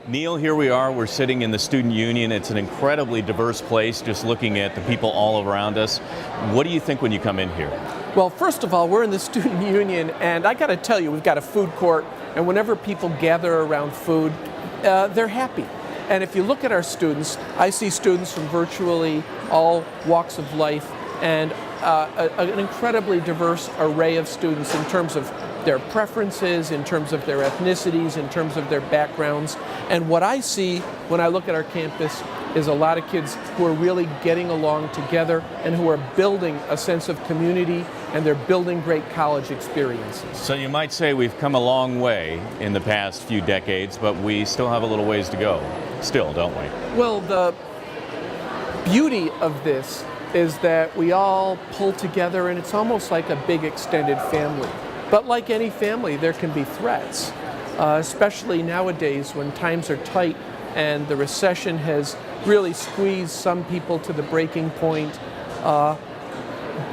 Neal, here we are. We're sitting in the Student Union. It's an incredibly diverse place, just looking at the people all around us. What do you think when you come in here? Well, first of all, we're in the Student Union, and I got to tell you, we've got a food court, and whenever people gather around food, they're happy. And if you look at our students, I see students from virtually all walks of life, and an incredibly diverse array of students in terms of their preferences, in terms of their ethnicities, in terms of their backgrounds. And what I see when I look at our campus is a lot of kids who are really getting along together and who are building a sense of community, and they're building great college experiences. So you might say we've come a long way in the past few decades, but we still have a little ways to go. Still, don't we? Well, the beauty of this is that we all pull together, and it's almost like a big extended family. But like any family, there can be threats, especially nowadays when times are tight and the recession has really squeezed some people to the breaking point.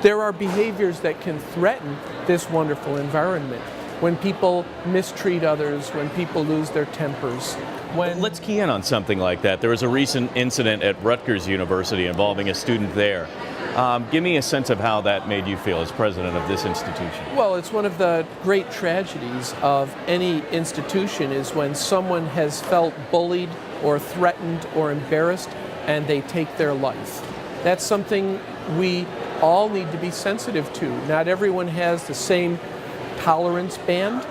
There are behaviors that can threaten this wonderful environment. When people mistreat others, when people lose their tempers. Let's key in on something like that. There was a recent incident at Rutgers University involving a student there. Give me a sense of how that made you feel as president of this institution. Well, it's one of the great tragedies of any institution is when someone has felt bullied or threatened or embarrassed and they take their life. That's something we all need to be sensitive to. Not everyone has the same tolerance band,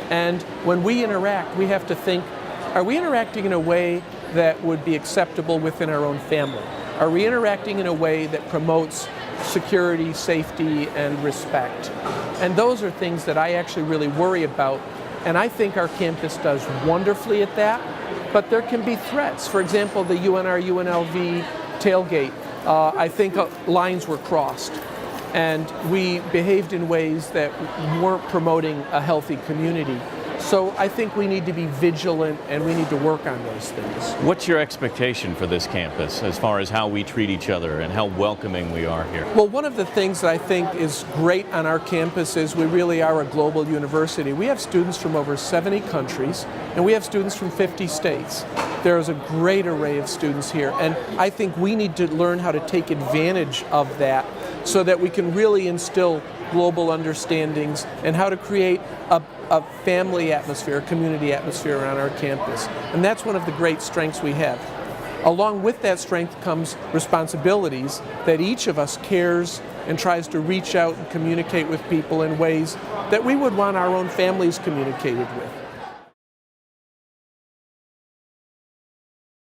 and when we interact, we have to think, are we interacting in a way that would be acceptable within our own family? Are we interacting in a way that promotes security, safety, and respect? And those are things that I actually really worry about, and I think our campus does wonderfully at that, but there can be threats. For example, the UNLV tailgate, I think lines were crossed, and we behaved in ways that weren't promoting a healthy community. So I think we need to be vigilant, and we need to work on those things. What's your expectation for this campus as far as how we treat each other and how welcoming we are here? Well, one of the things that I think is great on our campus is we really are a global university. We have students from over 70 countries, and we have students from 50 states. There is a great array of students here, and I think we need to learn how to take advantage of that so that we can really instill global understandings and how to create a family atmosphere, a community atmosphere around our campus. And that's one of the great strengths we have. Along with that strength comes responsibilities that each of us cares and tries to reach out and communicate with people in ways that we would want our own families communicated with.